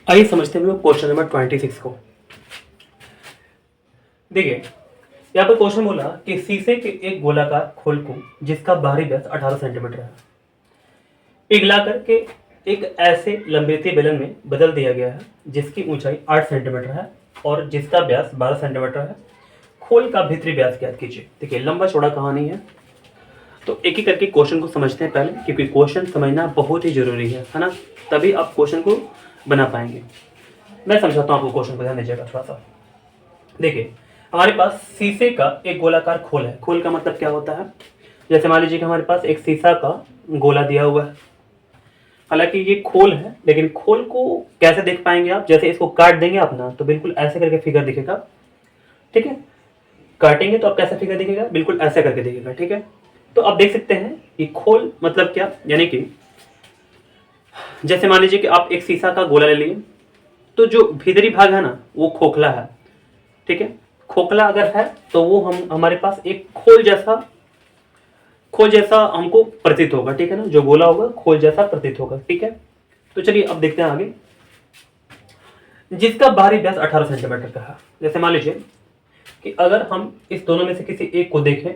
आइए समझते हैं हम लोग क्वेश्चन नंबर 26 को। देखिए, यहाँ पर क्वेश्चन बोला कि शीशे के एक गोलाकार खोल को जिसका बाहरी व्यास 18 सेंटीमीटर है, पिघला करके एक ऐसे लंबेती बेलन में बदल दिया गया है जिसकी ऊंचाई 8 सेंटीमीटर है और जिसका व्यास 12 सेंटीमीटर है। खोल का भीतरी व्यास ज्ञात कीजिए। देखिए, लंबा चौड़ा कहानी है, तो एक एक करके क्वेश्चन को समझते हैं पहले, क्योंकि क्वेश्चन समझना बहुत ही जरूरी है ना, तभी आप क्वेश्चन को बना पाएंगे। मैं समझाता हूँ आपको, क्वेश्चन को ध्यान दीजिएगा थोड़ा सा। देखिए, हमारे पास शीशे का एक गोलाकार खोल है। खोल का मतलब क्या होता है? जैसे मान लीजिए कि हमारे पास एक शीशा का गोला दिया हुआ है, हालांकि ये खोल है, लेकिन खोल को कैसे देख पाएंगे आप? जैसे इसको काट देंगे आप ना, तो बिल्कुल ऐसे करके फिगर दिखेगा, ठीक है। काटेंगे तो आप कैसा फिगर दिखेगा? बिल्कुल ऐसे करके दिखेगा, ठीक है। तो आप देख सकते हैं कि खोल मतलब क्या, यानी कि जैसे मान लीजिए कि आप एक शीशा का गोला ले लिए, तो जो भीतरी भाग है ना वो खोखला है, ठीक है। खोखला अगर है तो वो हम हमारे पास एक खोल जैसा हमको प्रतीत होगा, ठीक है ना। जो गोला होगा खोल जैसा प्रतीत होगा, ठीक है। तो चलिए अब देखते हैं आगे। जिसका बाहरी व्यास 18 सेंटीमीटर का है, जैसे मान लीजिए कि अगर हम इस दोनों में से किसी एक को देखें,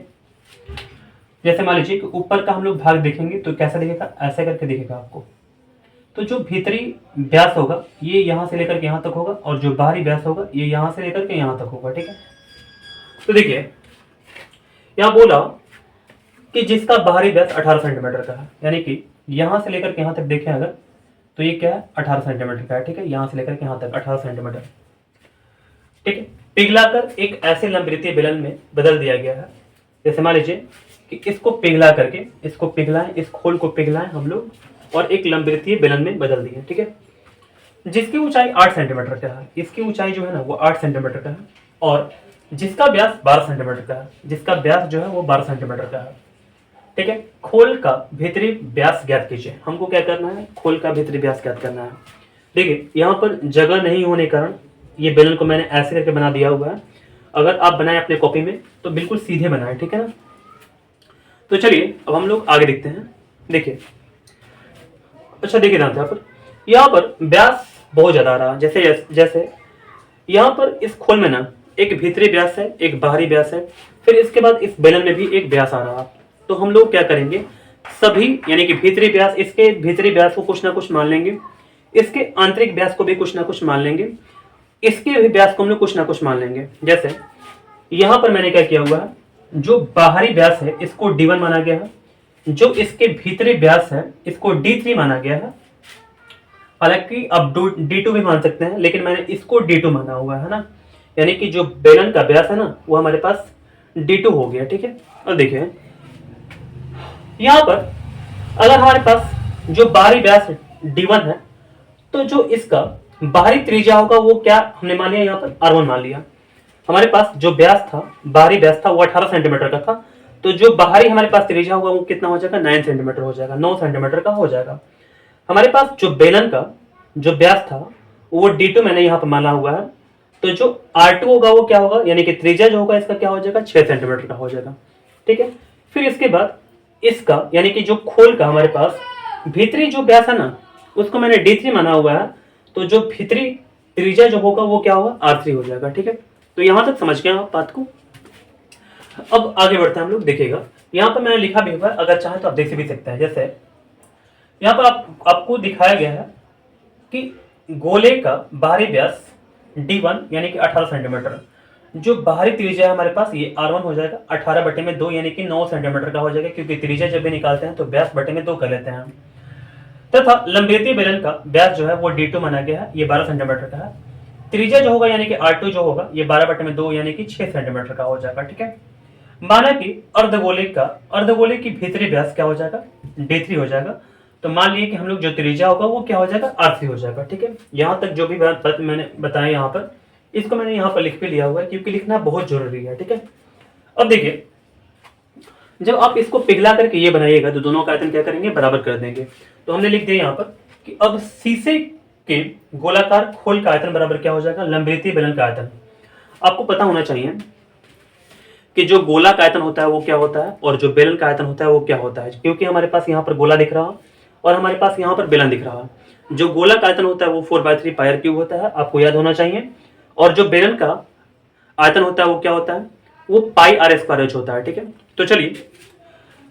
जैसे मान लीजिए कि ऊपर का हम लोग भाग देखेंगे तो कैसा दिखेगा? ऐसे करके दिखेगा आपको। तो जो भीतरी व्यास होगा ये यहां से लेकर के यहां तक होगा, और जो बाहरी व्यास होगा ये यहां से लेकर के यहां तक होगा, ठीक है। तो देखिए, यहां बोला कि जिसका बाहरी व्यास 18 सेंटीमीटर का है, यानी कि यहां से लेकर के यहां तक देखें अगर, तो ये क्या है? 18 सेंटीमीटर का है, ठीक है। यहां से लेकर के यहां तक 18 सेंटीमीटर, ठीक है। पिघलाकर एक ऐसे लंबवृत्तीय बेलन में बदल दिया गया है। जैसे मान लीजिए कि इसको पिघला करके, इसको पिघलाएं, इस खोल को पिघलाएं हम लोग और एक लंबवृत्तीय बेलन में बदल दिए, ठीक है। जिसकी ऊंचाई 8 सेंटीमीटर का है, इसकी ऊंचाई जो है ना वो 8 सेंटीमीटर का है, और जिसका व्यास 12 सेंटीमीटर का है, जिसका व्यास जो है वो 12 सेंटीमीटर का है, ठीक है। खोल का भीतरी व्यास ज्ञात कीजिए। हमको क्या करना है? खोल का भीतरी व्यास ज्ञात करना है। देखिए, यहाँ पर जगह नहीं होने के कारण ये बेलन को मैंने ऐसे करके बना दिया हुआ है। अगर आप बनाए अपने कॉपी में तो बिल्कुल सीधे बनाए, ठीक है ना। तो चलिए अब हम लोग आगे देखते हैं। देखिए, अच्छा देखिए ध्यान से, यहाँ पर व्यास बहुत ज्यादा आ रहा है। जैसे जैसे यहाँ पर इस खोल में ना एक भीतरी व्यास है, एक बाहरी व्यास है, फिर इसके बाद इस बेलन में भी एक व्यास आ रहा है। तो हम लोग क्या करेंगे? सभी यानी कि भीतरी व्यास, इसके भीतरी व्यास को कुछ ना कुछ मान लेंगे, इसके आंतरिक व्यास को भी कुछ ना कुछ मान लेंगे, इसके भी व्यास को हम लोग कुछ ना कुछ मान लेंगे। जैसे यहाँ पर मैंने क्या किया हुआ है, जो बाहरी व्यास है इसको D1 माना गया है, जो इसके भीतरी व्यास है इसको D3 माना गया है। हालांकि अब D2 भी मान सकते हैं, लेकिन मैंने इसको D2 माना हुआ है ना, यानी कि जो बेलन का व्यास है ना वो हमारे पास D2 हो गया, ठीक है। अब देखिए यहाँ पर अगर हमारे पास जो बाहरी व्यास D1 है, तो जो इसका बाहरी त्रिज्या होगा वो क्या हमने मान लिया? यहाँ पर R1 मान लिया। हमारे पास जो व्यास था, बाहरी व्यास था, वो 18 सेंटीमीटर का था, तो जो बाहरी हमारे पास त्रिज्या होगा वो कितना हो जाएगा? 9 सेंटीमीटर हो जाएगा, 9 सेंटीमीटर का हो जाएगा। हमारे पास जो बेलन का जो व्यास था वो D2 मैंने यहाँ पर माना हुआ है, तो जो R2 होगा वो क्या होगा? यानी कि त्रिज्या जो होगा इसका क्या हो जाएगा? 6 सेंटीमीटर का हो जाएगा, ठीक है। फिर इसके बाद इसका यानी कि जो खोल का हमारे पास भीतरी जो व्यास है ना उसको मैंने D3 माना हुआ है, तो जो भीतरी त्रिज्या जो होगा वो क्या होगा? R3 हो जाएगा, ठीक है। तो यहां तक समझ गए आप बात को। अब आगे बढ़ते हैं हम लोग। देखिएगा, यहाँ पर मैंने लिखा भी हुआ है, अगर चाहे तो आप देख भी सकते हैं। जैसे यहाँ पर आपको दिखाया गया है कि गोले का बाहरी व्यास D1 यानी कि 18 सेंटीमीटर, जो बाहरी त्रिज्या है हमारे पास ये R1 हो जाएगा, 18/2 यानी कि 9 सेंटीमीटर का हो जाएगा, क्योंकि त्रिज्या जब भी निकालते हैं तो व्यास बटे में 2 कर लेते हैं। तथा लंबेती बेलन का व्यास जो है वो D2 माना गया है, ये 12 सेंटीमीटर का है। त्रिज्या जो होगा यानी कि R2 जो होगा ये 12/2 यानी कि 6 सेंटीमीटर का हो जाएगा, ठीक है। माना कि अर्धगोले की भीतरी व्यास क्या हो जाएगा? D3 हो जाएगा। तो मान लिए कि हम लोग जो त्रिज्या होगा वो क्या हो जाएगा? R3 हो जाएगा, ठीक है। यहाँ तक जो भी बात मैंने बताया यहाँ पर, इसको मैंने यहाँ पर लिख भी लिया हुआ है, क्योंकि लिखना बहुत जरूरी है, ठीक है। अब देखिए, जब आप इसको पिघला करके ये बनाइएगा तो दोनों का आयतन क्या करेंगे? बराबर कर देंगे। तो हमने लिख दिया यहाँ पर कि अब शीशे के गोलाकार खोल का आयतन बराबर क्या हो जाएगा? लंबवृत्तीय बेलन का आयतन। आपको पता होना चाहिए कि जो गोला का आयतन होता है वो क्या होता है और जो बेलन का आयतन होता है वो क्या होता है, क्योंकि हमारे पास यहाँ पर गोला दिख रहा है और हमारे पास यहाँ पर बेलन दिख रहा है। जो गोलक आयतन होता है वो 4/3 पाई r क्यूब होता है, आपको याद होना चाहिए। और जो बेलन का आयतन होता है वो क्या होता है, वो पाई r स्क्वायर h होता है। ठीक है, तो चलिए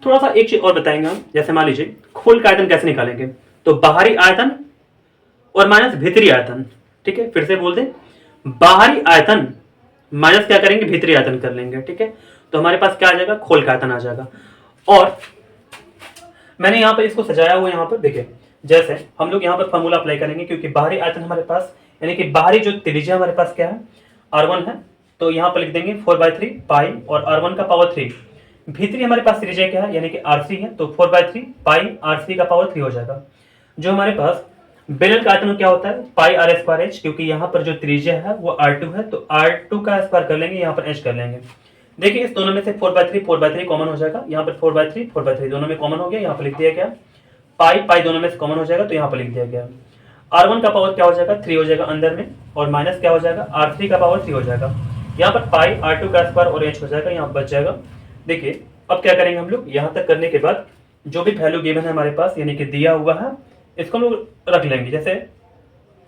थोड़ा सा एक चीज और बताएंगे हम। जैसे मान लीजिए खोल का आयतन कैसे निकालेंगे, तो बाहरी आयतन और माइनस भीतरी आयतन। ठीक है, फिर से बोल दें, बाहरी आयतन माइनस क्या करेंगे, भीतरी आयतन कर लेंगे। ठीक है, तो हमारे पास क्या आ जाएगा, खोल का आयतन आ जाएगा। और मैंने यहाँ पर इसको सजाया हुआ, यहाँ पर देखिए, जैसे हम लोग यहाँ पर फॉर्मूला अप्लाई करेंगे, क्योंकि बाहरी आयतन हमारे पास यानी कि बाहरी जो त्रिज्या हमारे पास क्या है, r1 है, तो यहाँ पर लिख देंगे 4/3 पाई और r1 का पावर 3। भीतरी हमारे पास त्रिज्या क्या है, यानी कि r3 है, तो 4/3 पाई r3 का पावर 3 हो जाएगा। जो हमारे पास बेलन का आयतन क्या होता है, पाई r स्क्वायर h, क्योंकि यहाँ पर जो त्रिज्या है वो r2 है, तो r2 का स्क्वायर कर लेंगे, यहाँ पर h कर लेंगे। देखिए इस दोनों में से 4/3 कॉमन हो जाएगा, यहाँ पर 4/3 दोनों में कॉमन हो गया, यहाँ पर लिख दिया गया। पाई पाई दोनों में से कॉमन हो जाएगा, तो यहाँ पर लिख दिया गया। r1 का पावर क्या हो जाएगा, 3 हो जाएगा अंदर में, और माइनस क्या हो जाएगा, r3 का पावर 3 हो जाएगा। यहाँ पर पाई r2 का स्क्वायर और h हो जाएगा, यहाँ बच जाएगा। देखिए अब क्या करेंगे हम लोग, यहाँ तक करने के बाद जो भी वैल्यू गिवन है हमारे पास, यानी कि दिया हुआ है, इसको हम लोग रख लेंगे। जैसे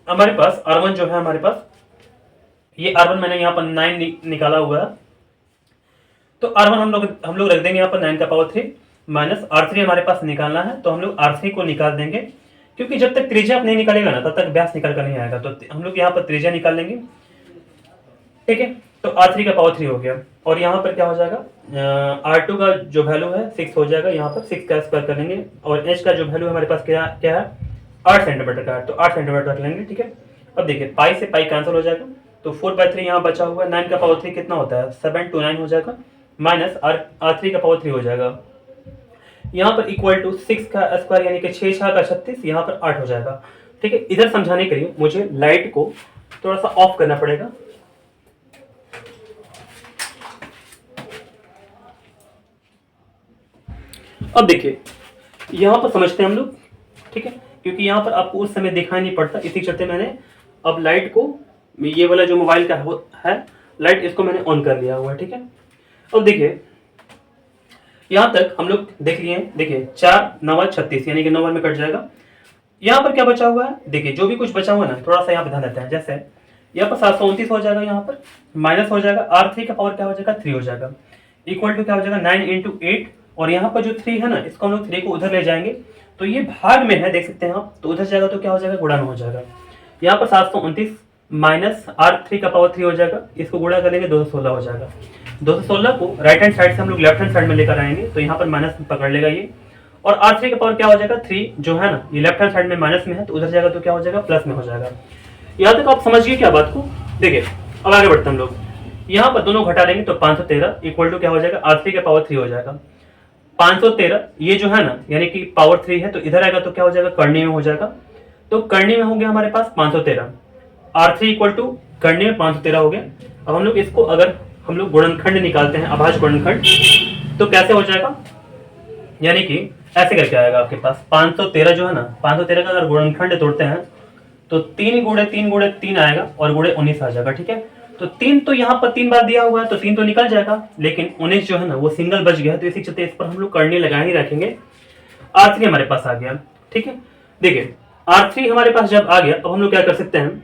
हमारे पास r1 जो है, हमारे पास ये r1 मैंने यहाँ पर 9 निकाला हुआ है, तो r1 हम लोग रख देंगे यहाँ पर 9 का पावर 3, माइनस r3 हमारे पास निकालना है, तो हम लोग r3 को निकाल देंगे, क्योंकि जब तक त्रिज्या आप नहीं निकालेगा ना तब तक व्यास निकल कर नहीं आएगा, तो हम लोग यहाँ पर त्रिज्या निकाल लेंगे। ठीक है, तो r3 का पावर 3 हो गया, और यहाँ पर क्या हो जाएगा, r2 का जो वैल्यू है 6 हो जाएगा, यहाँ पर 6 का स्क्वायर कर लेंगे, और h का जो वैल्यू हमारे पास क्या क्या है, 8 सेंटीमीटर का है, तो 8 सेंटीमीटर रख लेंगे। ठीक है, अब देखिए पाई से पाई कैंसिल हो जाएगा, तो 4/3 यहाँ बचा हुआ है, 9 का पावर 3 कितना होता है, 7 to 9 हो जाएगा, माइनस r3 का पावर 3 हो जाएगा। यहाँ पर इक्वल टू 6 का स्क्वायर यानी कि 6 6 का 36, यहाँ पर 8 हो जाएगा। ठीक है, इधर समझाने के लिए मुझे लाइट को थोड़ा सा ऑफ करना पड़ेगा। अब देखिए यहाँ पर समझते हैं हम लोग। ठीक है, क्योंकि यहाँ पर आपको उस समय दिखाई नहीं पड़ता, इसी चलते मैंने अब लाइट को, ये वाला जो मोबाइल का है लाइट, इसको मैंने ऑन कर लिया हुआ है। ठीक है, अब देखिए यहाँ तक हम लोग देख लिए। देखिए 4 9 36 यानी कि 9 में कट जाएगा। यहाँ पर क्या बचा हुआ है, देखिए जो भी कुछ बचा हुआ है ना, थोड़ा सा यहाँ पे ध्यान देते हैं। जैसे यहाँ पर 729 हो जाएगा, यहाँ पर माइनस हो जाएगा, r3 का पावर क्या हो जाएगा, 3 हो जाएगा, इक्वल टू क्या हो जाएगा, 9 × 8, और यहाँ पर जो 3 है ना, इसको हम लोग 3 को उधर ले जाएंगे, तो ये भाग में है, देख सकते हैं आप, तो उधर जाएगा तो क्या हो जाएगा, गुणा में हो जाएगा। यहाँ पर 729 माइनस r3 का पावर 3 हो जाएगा, इसको गुणा करेंगे 216 हो जाएगा। 216 को राइट हैंड साइड से हम लोग लेफ्ट हैंड साइड में लेकर आएंगे, तो यहाँ पर माइनस पकड़ लेगा ये, और r3 का पावर क्या हो जाएगा, 3 जो है ना, ये लेफ्ट हैंड साइड में माइनस में है, तो उधर जाएगा तो क्या हो जाएगा, प्लस में हो जाएगा। यहाँ तक आप समझिए क्या बात को। देखिए अब आगे बढ़ते हैं हम लोग, यहाँ पर दोनों घटा लेंगे, तो 513 इक्वल टू क्या हो जाएगा, r3 का पावर 3 हो जाएगा। 513 ये जो है ना, यानी कि पावर 3 है, तो इधर आएगा तो क्या हो जाएगा, करनी में हो जाएगा, तो करनी में हो गया हमारे पास 513, r3 इक्वल टू करनी में 513 हो गया। अब हम लोग इसको अगर हम लोग गुणनखंड निकालते हैं, अभाज्य गुणनखंड, तो कैसे हो जाएगा, यानी कि ऐसे करके आएगा आपके पास 513 जो है ना, 513 का अगर गुणनखंड तोड़ते हैं तो 3 × 3 × 3 आएगा, और गुणे 19 आ जाएगा। ठीक है, तो 3 तो यहाँ पर 3 बार दिया हुआ है, तो 3 तो निकल जाएगा, लेकिन 19 जो है ना वो सिंगल बच गया है, तो इसी चलते इस पर हम लोग करनी लगा ही रखेंगे। r3 हमारे पास आ गया। ठीक है, देखिए r3 हमारे पास जब आ गया, अब हम लोग क्या कर सकते हैं,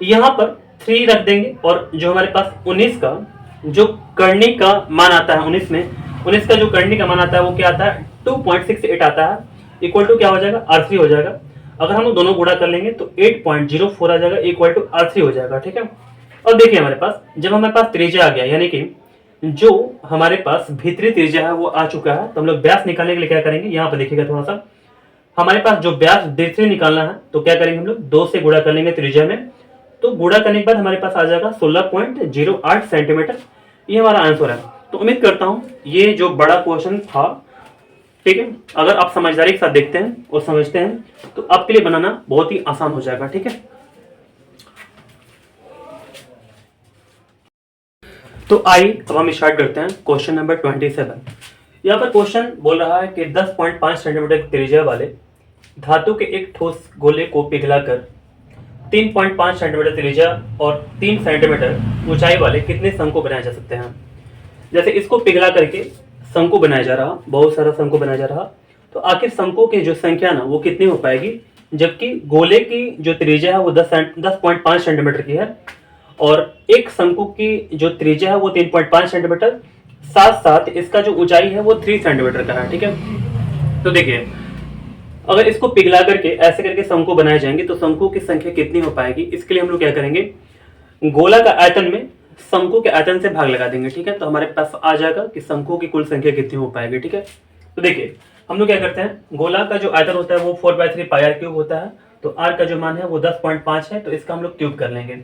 यहाँ पर 3 रख देंगे, और जो हमारे पास 19 का जो करनी का मान आता है, 19 का जो करनी का मान आता है वो क्या आता है, 2.68 आता है, इक्वल टू क्या हो जाएगा, r3 हो जाएगा। अगर हम लोग दोनों गुणा कर लेंगे तो 8.04 आ जाएगा, इक्वल टू r3 हो जाएगा। ठीक है, अब देखिए हमारे पास जब हमारे पास त्रिज्या आ गया, यानी कि जो हमारे पास भीतरी त्रिज्या है वो आ चुका है, तो हम लोग व्यास निकालने के लिए क्या करेंगे, यहाँ पर देखिएगा थोड़ा सा, हमारे पास जो व्यास भीतरी निकालना है, तो क्या करेंगे हम लोग 2 से गुणा कर लेंगे त्रिज्या में, तो गुणा करने के बाद हमारे पास आ जाएगा 16.08 सेंटीमीटर। ये हमारा आंसर है। तो उम्मीद करता हूं ये जो बड़ा क्वेश्चन था, ठीक है, अगर आप समझदारी के साथ देखते हैं और समझते हैं तो आपके लिए बनाना बहुत ही आसान हो जाएगा। ठीक है, तो आइए अब हम स्टार्ट करते हैं क्वेश्चन नंबर 27। यहाँ पर क्वेश्चन बोल रहा है कि 10.5 सेंटीमीटर त्रिज्या वाले धातु के एक ठोस गोले को पिघलाकर 3.5 सेंटीमीटर त्रिज्या और 3 सेंटीमीटर ऊंचाई वाले कितने शंकु बनाए जा सकते हैं। जैसे इसको पिघला करके शंकु बनाया जा रहा, बहुत सारा शंकु बनाया जा रहा, तो आखिर शंकु की जो संख्या ना वो कितनी हो पाएगी, जबकि गोले की जो त्रिज्या है वो 10.5 सेंटीमीटर की है, और एक शंकु की जो त्रिज्या है वो 3.5 सेंटीमीटर, साथ साथ इसका जो ऊंचाई है वो 3 सेंटीमीटर का है। ठीक है, तो देखिए अगर इसको पिघला करके ऐसे करके शंकु बनाए जाएंगे तो शंकु की संख्या कितनी हो पाएगी, इसके लिए हम लोग क्या करेंगे, गोला का आयतन में शंकु के आयतन से भाग लगा देंगे। ठीक है, तो हमारे पास आ जाएगा कि शंकु की कुल संख्या कितनी हो पाएगी। ठीक है, तो देखिए हम लोग क्या करते हैं, गोला का जो आयतन होता है वो 4/3 पाई आर क्यूब होता है, तो आर का जो मान है वो 10.5 है, तो इसका हम लोग क्यूब कर लेंगे।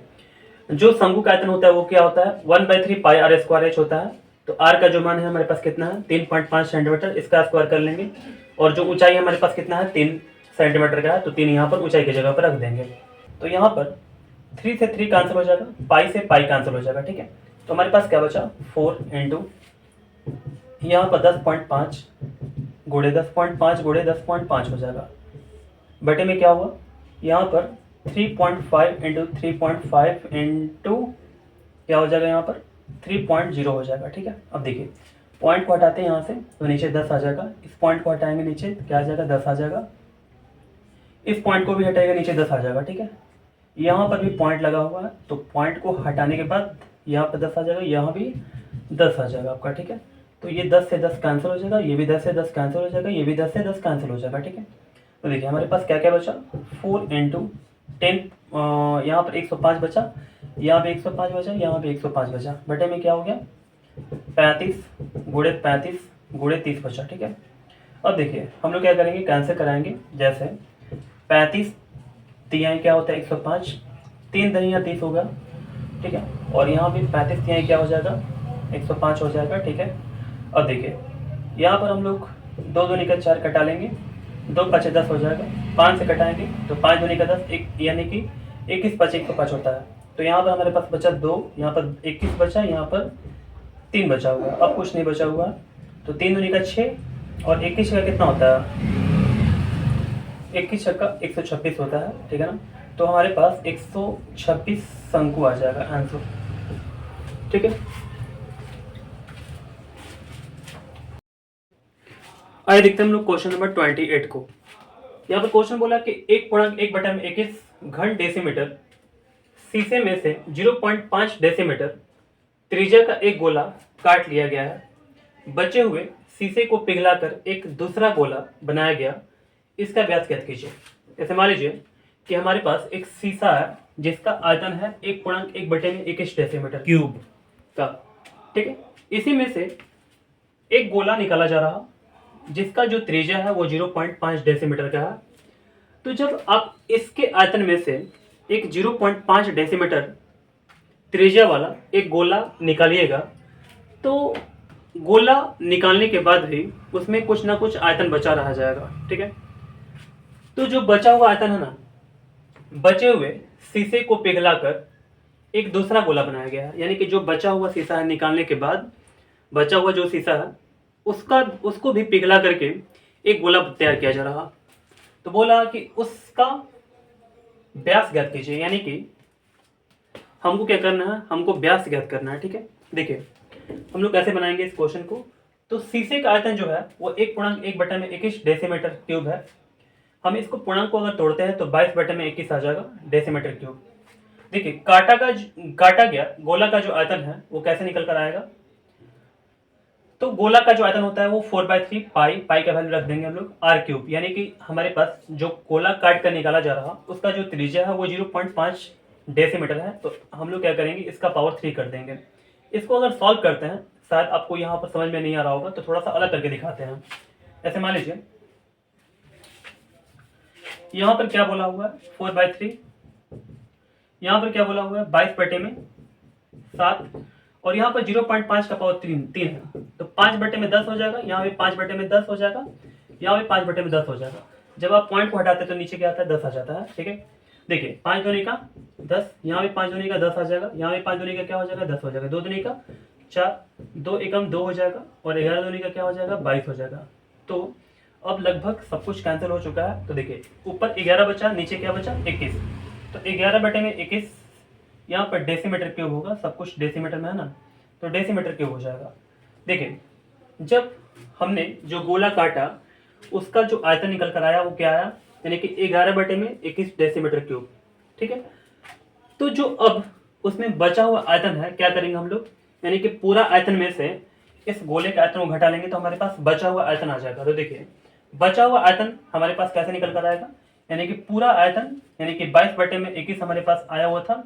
जो शंकु का आयतन होता है वो क्या होता है, 1/3 पाई आर स्क्वायर एच होता है, तो आर का जो मान है हमारे पास कितना है, 3.5 सेंटीमीटर, इसका स्क्वायर कर लेंगे, और जो ऊंचाई हमारे पास कितना है, 3 सेंटीमीटर का है, तो 3 यहाँ पर ऊंचाई की जगह पर रख देंगे। तो यहाँ पर 3 से 3 कैंसिल हो जाएगा, पाई से पाई कैंसिल हो जाएगा। ठीक है, तो हमारे पास क्या बचा, 4 इंटू यहाँ पर 10.5 गुणे 10.5 गुणे 10.5 हो जाएगा, बटे में क्या हुआ, यहाँ पर 3.5 इंटू 3.5 इंटू क्या हो जाएगा, यहाँ पर 3.0 हो जाएगा। ठीक है, अब देखिए पॉइंट को हटाते हैं यहाँ से तो नीचे 10 आ जाएगा, इस पॉइंट को हटाएंगे नीचे क्या आ जाएगा, 10 आ जाएगा, इस पॉइंट को भी हटाएगा नीचे 10 आ जाएगा। ठीक है, यहाँ पर भी पॉइंट लगा हुआ है, तो पॉइंट को हटाने के बाद यहाँ पर 10 आ जाएगा, यहाँ भी 10 आ जाएगा आपका। ठीक है, तो ये 10 से 10 कैंसिल हो जाएगा, ये भी 10 से 10 कैंसिल हो जाएगा, ये भी 10 से 10 कैंसिल हो जाएगा। ठीक है, तो देखिए हमारे पास क्या क्या बचा, 4 इंटू 10, यहाँ पर 105 बचा, यहाँ भी 105 बचा, यहाँ भी 105 बचा, बटे में क्या हो गया, 35 गुणे 35 गुणे 30 बचा। ठीक है, अब देखिए हम लोग क्या करेंगे, कैंसिल कराएंगे, जैसे 35 तिहाई क्या होता है 105, 3 दहिया 30 होगा। ठीक है, और यहाँ भी 35 तिहाई क्या हो जाएगा, 105 हो जाएगा। ठीक है, अब देखिए यहाँ पर हम लोग 2 दूनी का 4 कटा लेंगे, 2 5 10 हो जाएगा, 5 से कटाएंगे तो 5 दूनी का 10, एक यानी कि 21 5 105 होता है, तो यहाँ पर हमारे पास बचा 2, यहाँ पर 21 बचा, यहाँ पर 3 बचा हुआ, अब कुछ नहीं बचा हुआ, तो 3 दूनी का 6 और 21 का कितना होता है, 21 छक्का 126 होता है। ठीक है ना, तो हमारे पास 126 शंकु आ जाएगा आंसर। ठीक है, आइए देखते हैं हम लोग क्वेश्चन नंबर 28 को। यहाँ पर क्वेश्चन बोला कि 1.1/21 घन डेसीमीटर शीशे में से 0.5 डेसीमीटर त्रिज्या का एक गोला काट लिया गया है, बचे हुए शीशे को पिघलाकर एक दूसरा गोला बनाया गया, इसका व्यास ज्ञात कीजिए। जैसे मान लीजिए कि हमारे पास एक शीशा है जिसका आयतन है 1.1/21 डेसीमीटर क्यूब का। ठीक है, इसी में से एक गोला निकाला जा रहा जिसका जो त्रिज्या है वो 0.5 डेसीमीटर का है। तो जब आप इसके आयतन में से एक 0.5 डेसीमीटर त्रिज्या वाला एक गोला निकालिएगा, तो गोला निकालने के बाद भी उसमें कुछ ना कुछ आयतन बचा रह जाएगा। ठीक है, तो जो बचा हुआ आयतन है ना, बचे हुए शीशे को पिघलाकर एक दूसरा गोला बनाया गया है, यानी कि जो बचा हुआ शीशा है निकालने के बाद बचा हुआ जो शीशा है उसको भी पिघला करके एक गोला तैयार किया जा रहा। तो बोला कि उसका व्यास ज्ञात कीजिए, यानी कि हमको क्या करना है, हमको व्यास ज्ञात करना है। ठीक है, देखिए हम लोग कैसे बनाएंगे इस क्वेश्चन को। तो शीशे का आयतन जो है वो 1.1/21 डेसीमीटर क्यूब है। हम इसको पूर्णांक को अगर तोड़ते हैं तो 22/21 आ जाएगा डेसीमीटर क्यूब। देखिए काटा गया गोला का जो आयतन है वो कैसे निकल कर आएगा, तो गोला का जो आयतन होता है वो 4/3 पाई का वैल्यू रख देंगे हम लोग आर क्यूब, यानी कि हमारे पास जो गोला काट कर निकाला जा रहा उसका जो त्रिज्या है वो 0.5 डेसीमीटर है, तो हम लोग क्या करेंगे इसका पावर 3 कर देंगे। इसको अगर सॉल्व करते हैं, शायद आपको यहाँ पर समझ में नहीं आ रहा होगा, तो थोड़ा सा अलग करके दिखाते हैं। ऐसे मान लीजिए यहाँ पर क्या बोला हुआ है 4/3, यहाँ पर क्या बोला हुआ है 22/7, और यहाँ पर 0.5 का पावर 3 है, तो 5/10 हो जाएगा, यहाँ भी 5/10 हो जाएगा, यहाँ भी 5/10 हो जाएगा। जब आप पॉइंट को हटाते हैं तो नीचे क्या आता है 10 आ जाता है। ठीक है, देखिए 5 दूनी का 10, यहाँ भी 5 दूनी का 10 आ जाएगा, यहाँ भी 5 दूनी का क्या हो जाएगा 10 हो जाएगा, 2 दूनी का 4, 2 एकम 2 हो जाएगा, और 11 दूनी का क्या हो जाएगा 22 हो जाएगा। तो अब लगभग सब कुछ कैंसिल हो चुका है। तो देखिए ऊपर 11 बचा, नीचे क्या बचा 21, तो 11/21 यहाँ पर डेसीमीटर क्यूब होगा, सब कुछ डेसीमीटर में है ना, तो डेसीमीटर क्यूब हो जाएगा। देखिए जब हमने जो गोला काटा उसका जो आयतन निकल कर आया वो क्या आया यानी कि 11/21 डेसीमीटर क्यूब। ठीक है, तो जो अब उसमें बचा हुआ आयतन है, क्या करेंगे हम लोग, यानी कि पूरा आयतन में से इस गोले के आयतन को घटा लेंगे तो हमारे पास बचा हुआ आयतन आ जाएगा। तो देखिए बचा हुआ आयतन हमारे पास कैसे निकल कर आएगा, यानी कि पूरा आयतन यानी कि 22/21 हमारे पास आया हुआ था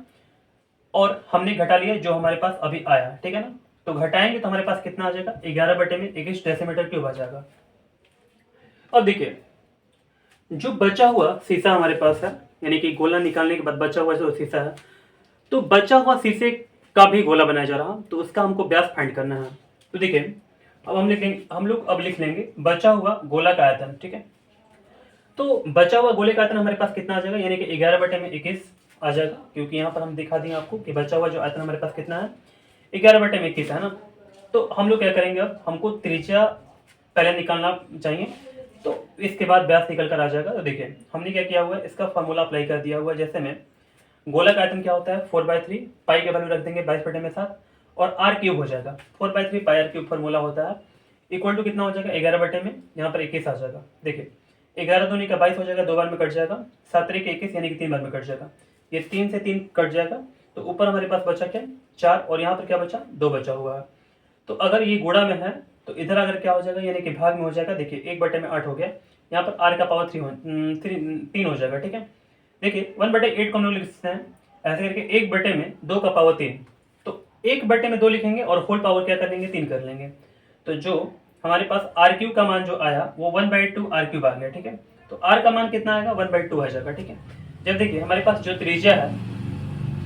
और हमने घटा लिया जो हमारे पास अभी आया। ठीक है ना, तो घटाएंगे तो हमारे पास कितना आ जाएगा, 11/21 डेसीमीटर क्यूब आ जाएगा। अब देखिए जो बचा हुआ शीशा हमारे पास है, यानी कि गोला निकालने के बाद बचा हुआ जो शीशा है, तो बचा हुआ शीशे का भी गोला बनाया जा रहा, तो उसका हमको व्यास फाइंड करना है। तो देखिए अब हम लोग अब लिख लेंगे बचा हुआ गोला का आयतन। ठीक है, तो बचा हुआ गोले का आयतन हमारे पास कितना आ जाएगा, यानी कि 11/21 आ जाएगा, क्योंकि यहाँ पर हम दिखा दिए आपको कि बचा हुआ जो आयतन हमारे पास कितना है, 11/21 है ना। तो हम लोग क्या करेंगे, अब हमको त्रिज्या पहले निकालना चाहिए, तो इसके बाद व्यास निकल कर आ जाएगा। तो देखिए हमने क्या किया हुआ है, इसका फॉर्मूला अप्लाई कर दिया हुआ है। जैसे में गोला का आयतन क्या होता है, 4/3, पाई के वैल्यू रख देंगे 22/7 और r क्यूब हो जाएगा, 4/3 पाई r क्यूब फॉर्मूला होता है, इक्वल टू कितना हो जाएगा, 11 में यहाँ पर 21 आ जाएगा। देखिए 11 दूनी का 22 हो जाएगा, 2 बार में कट जाएगा, 7 3 21 यानी कि 3 बार में कट जाएगा, ये 3 से 3 कट जाएगा, तो ऊपर हमारे पास बचा क्या, 4, और यहाँ पर क्या बचा, 2 बचा हुआ है। तो अगर ये गुणा में है तो इधर अगर क्या हो जाएगा, यानी कि भाग में हो जाएगा। देखिए 1/8 हो गया, यहाँ पर r का पावर 3 हो जाएगा। ठीक है, देखिए 1/8 को हम लोग लिख सकते हैं ऐसे करके, 1/2 का पावर 3, तो 1/2 लिखेंगे और होल पावर क्या कर लेंगे, 3 कर लेंगे। तो जो हमारे पास r क्यूब का मान जो आया वो 1/2 r क्यूब आ गया। ठीक है, तो r का मान कितना आएगा, 1/2 आ जाएगा। ठीक है, जब देखिए हमारे पास जो त्रिज्या है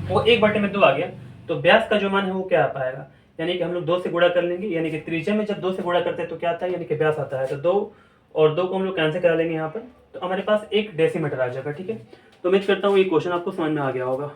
वो 1/2 आ गया, तो व्यास का जो मान है वो क्या आ पाएगा, यानी कि हम लोग 2 से गुणा कर लेंगे, यानी कि त्रिज्या में जब 2 से गुणा करते हैं तो क्या आता है, यानी कि व्यास आता है। तो 2 और 2 को हम लोग कैंसिल करा लेंगे यहाँ पर, तो हमारे पास 1 डेसीमीटर आ जाएगा। ठीक है, तो उम्मीद करता हूँ ये क्वेश्चन आपको समझ में आ गया होगा।